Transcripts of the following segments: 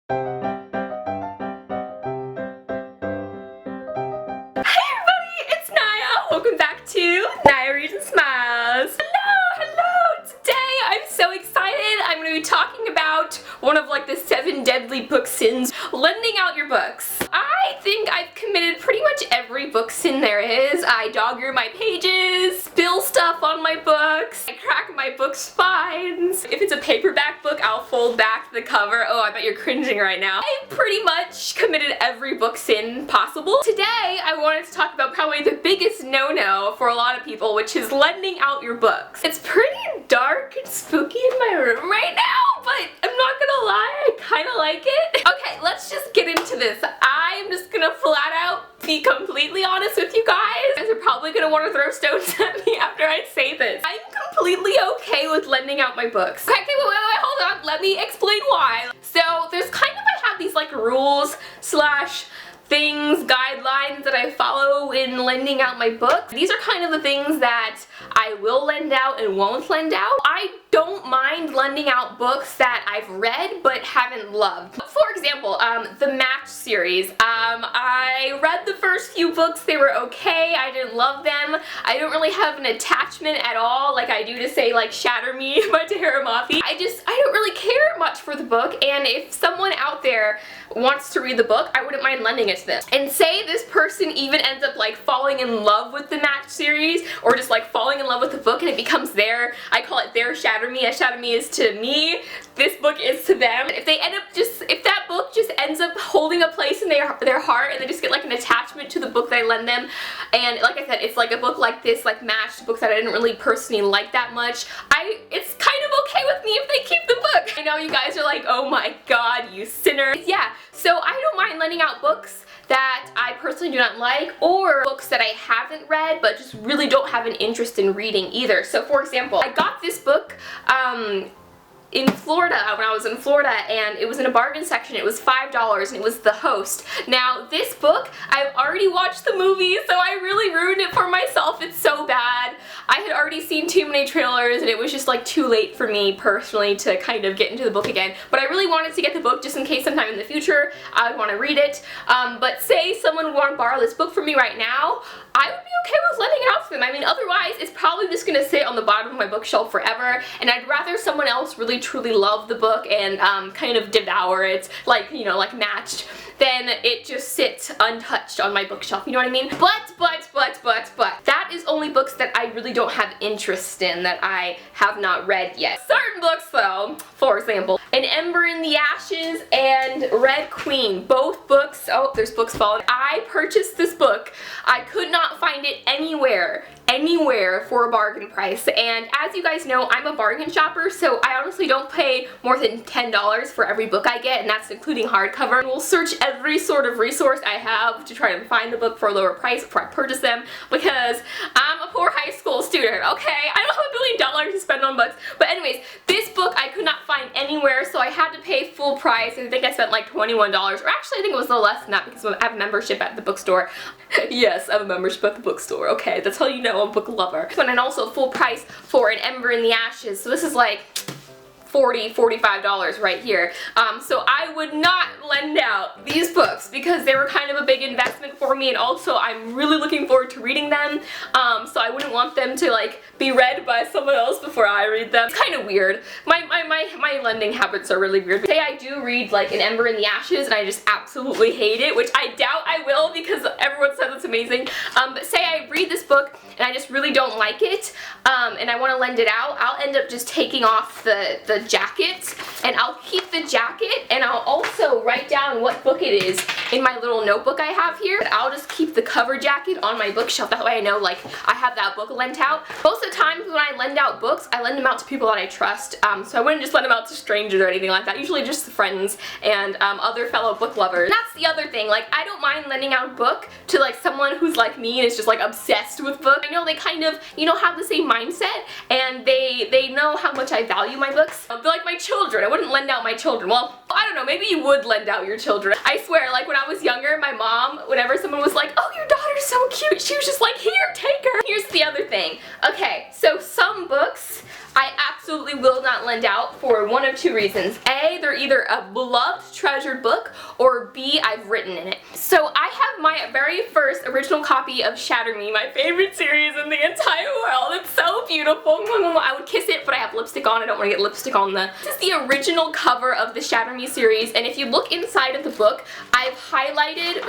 Welcome back to Naya Reads and Smiles. Hello! Today I'm so excited. I'm going to be talking about one of like the 7 deadly book sins, lending out your books. I think I've committed pretty much every book sin there is. I dog-ear my pages, spill stuff on my books, I crack my book spines. If it's a paperback book, I'll fold back the cover. Oh, I bet you're cringing right now. I've pretty much committed every book sin possible. Today, I wanted to talk about probably the biggest no-no for a lot of people, which is lending out your books. It's pretty dark and spooky in my room right now, but I'm not gonna lie, I kinda like it. Okay, let's just get into this. I'm just gonna flat out be completely honest with you guys. You guys are probably gonna want to throw stones at me after I say this. I'm completely okay with lending out my books. Okay, wait, hold on. Let me explain why. So there's kind of, I have these like rules slash things, guidelines that I follow in lending out my books. These are kind of the things that I will lend out and won't lend out. I don't mind lending out books that I've read but haven't loved. For example, the Match series. I read the first few books, they were okay, I didn't love them. I don't really have an attachment at all like I do to say like Shatter Me by Tahira Mafi. I don't really care much for the book, and if someone out there wants to read the book, I wouldn't mind lending it to them. And say this person even ends up like falling in love with the Match series, or just like falling in love with the book and it becomes their, I call it their Shatter Me, as Shatter Me is to me, this book is to them. If they end up if that book just ends up holding a place in their heart and they just get like an attachment to the book that I lend them, and like I said, it's like a book like this, like Match, books that I didn't really personally like that much, it's kind of okay with me if they keep the book. I know you guys are like, oh my god, you sinner. Yeah, so I don't mind lending out books that I personally do not like, or books that I haven't read but just really don't have an interest in reading either. So for example, I got this book in Florida, when I was in Florida, and it was in a bargain section. It was $5 and it was The Host. Now this book, I've already watched the movie, so I really ruined it for myself. It's so bad. I had already seen too many trailers and it was just like too late for me personally to kind of get into the book again. But I really wanted to get the book just in case sometime in the future I would want to read it. But say someone would want to borrow this book from me right now, I would be okay with lending it out to them. I mean, otherwise it's probably just gonna sit on the bottom of my bookshelf forever, and I'd rather someone else really truly love the book and kind of devour it, like, you know, like Matched, then it just sits untouched on my bookshelf, you know what I mean? But that is only books that I really don't have interest in, that I have not read yet. Certain books though, for example, An Ember in the Ashes and Red Queen, both books, oh, there's books falling. I purchased this book. I could not find it anywhere for a bargain price, and as you guys know, I'm a bargain shopper, so I honestly don't pay more than $10 for every book I get, and that's including hardcover. I will search every sort of resource I have to try to find the book for a lower price before I purchase them, because I'm a poor high school student, okay? I don't have $1 billion to spend on books. But anyways, this book I could not find anywhere, so I had to pay full price. I think I spent like $21, or actually I think it was a little less than that because I have a membership at the bookstore. Yes, I have a membership at the bookstore, okay? That's how you know I'm a book lover. And also full price for An Ember in the Ashes, so this is like $40, $45 right here. So I would not lend out these books because they were kind of a big investment for me, and also I'm really looking forward to reading them. So I wouldn't want them to like be read by someone else before I read them. It's kind of weird. My lending habits are really weird. Say I do read like An Ember in the Ashes and I just absolutely hate it, which I doubt I will because everyone says it's amazing. But say I read this book and I just really don't like it, and I want to lend it out, I'll end up just taking off the jacket, and I'll keep the jacket, and I'll also write down what book it is in my little notebook I have here. But I'll just keep the cover jacket on my bookshelf, that way I know like I have that book lent out. Most of the times when I lend out books, I lend them out to people that I trust, so I wouldn't just lend them out to strangers or anything like that, usually just friends and other fellow book lovers. And that's the other thing, like I don't mind lending out a book to like someone who's like me and is just like obsessed with books. I know they kind of, you know, have the same mindset, and they know how much I value my books. They're like my children. I wouldn't lend out my children. Well, I don't know, maybe you would lend out your children. I swear, like when I was younger, my mom, whenever someone was like, oh, your daughter's so cute, she was just like, here, take her. Here's the other thing. Okay, so some books I absolutely will not lend out for one of two reasons. A, they're either a beloved, treasured book, or B, I've written in it. So I have my very first original copy of Shatter Me, my favorite series in the entire world. It's so beautiful. I would kiss it, but I have lipstick on. I don't want to get lipstick on the... This is the original cover of the Shatter Me series, and if you look inside of the book, I've highlighted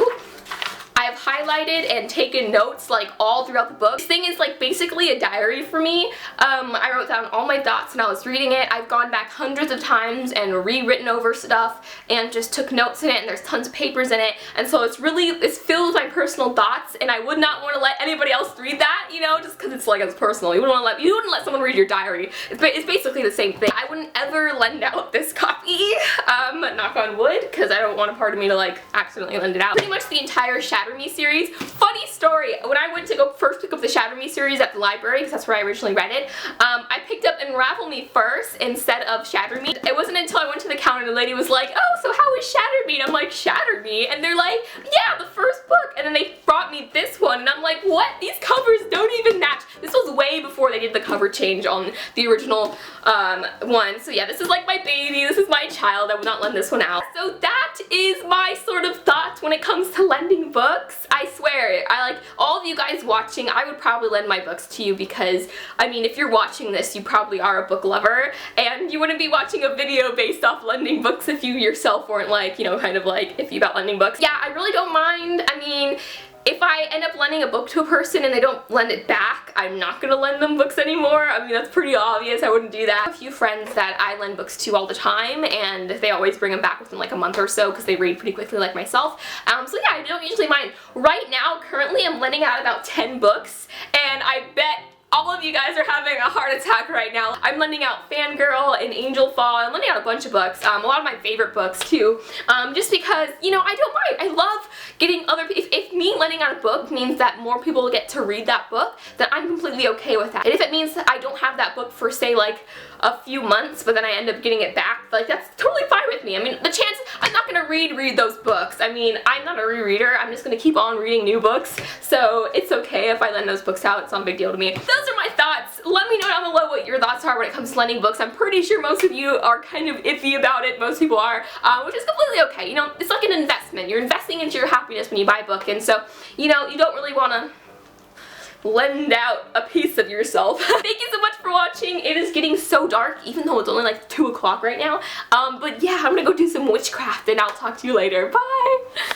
and taken notes like all throughout the book. This thing is like basically a diary for me. I wrote down all my thoughts when I was reading it. I've gone back hundreds of times and rewritten over stuff and just took notes in it, and there's tons of papers in it, and so it's filled with my personal thoughts, and I would not want to let anybody else read that, you know, just because it's like it's personal. You wouldn't let someone read your diary. It's basically the same thing. I wouldn't ever lend out this copy, knock on wood, because I don't want a part of me to like accidentally lend it out. Pretty much the entire Shatter Me series. Funny story, when I went to go first pick up the Shatter Me series at the library, because that's where I originally read it, I picked up Unravel Me first instead of Shatter Me. It wasn't until I went to the counter and the lady was like, oh, so how is Shatter Me? And I'm like, Shatter Me? And they're like, yeah, the first book. And then they brought me this one, and I'm like, what? These covers don't even match. This was way before they did the cover change on the original one. So yeah, this is like my baby. This is my child. I would not lend this one out. So that is my sort of thoughts when it comes to lending books. I swear, all of you guys watching, I would probably lend my books to you because, I mean, if you're watching this, you probably are a book lover, and you wouldn't be watching a video based off lending books if you yourself weren't like, you know, kind of like iffy about lending books. Yeah, I really don't mind. I mean, if I end up lending a book to a person and they don't lend it back, I'm not gonna lend them books anymore. I mean, that's pretty obvious. I wouldn't do that. I have a few friends that I lend books to all the time, and they always bring them back within like a month or so because they read pretty quickly like myself. So yeah, I don't usually mind. Right now, currently, I'm lending out about 10 books, and I bet all of you guys are having a heart attack right now. I'm lending out Fangirl and Angel Fall. I'm lending out a bunch of books, a lot of my favorite books too, just because, you know, I don't mind. I love getting other people. If me lending out a book means that more people get to read that book, then I'm completely okay with that. And if it means that I don't have that book for, say, like a few months, but then I end up getting it back, like, that's totally fine with me. I mean, the chance, I'm not gonna read those books. I mean, I'm not a rereader. I'm just gonna keep on reading new books, so it's okay if I lend those books out. It's not a big deal to me. Those are my thoughts. Let me know down below what your thoughts are when it comes to lending books. I'm pretty sure most of you are kind of iffy about it. Most people are, which is completely okay. You know, it's like an investment. You're investing into your happiness when you buy a book, and so, you know, you don't really want to lend out a piece of yourself. Thank you so much for watching. It is getting so dark, even though it's only like 2 o'clock right now. But yeah, I'm gonna go do some witchcraft, and I'll talk to you later. Bye!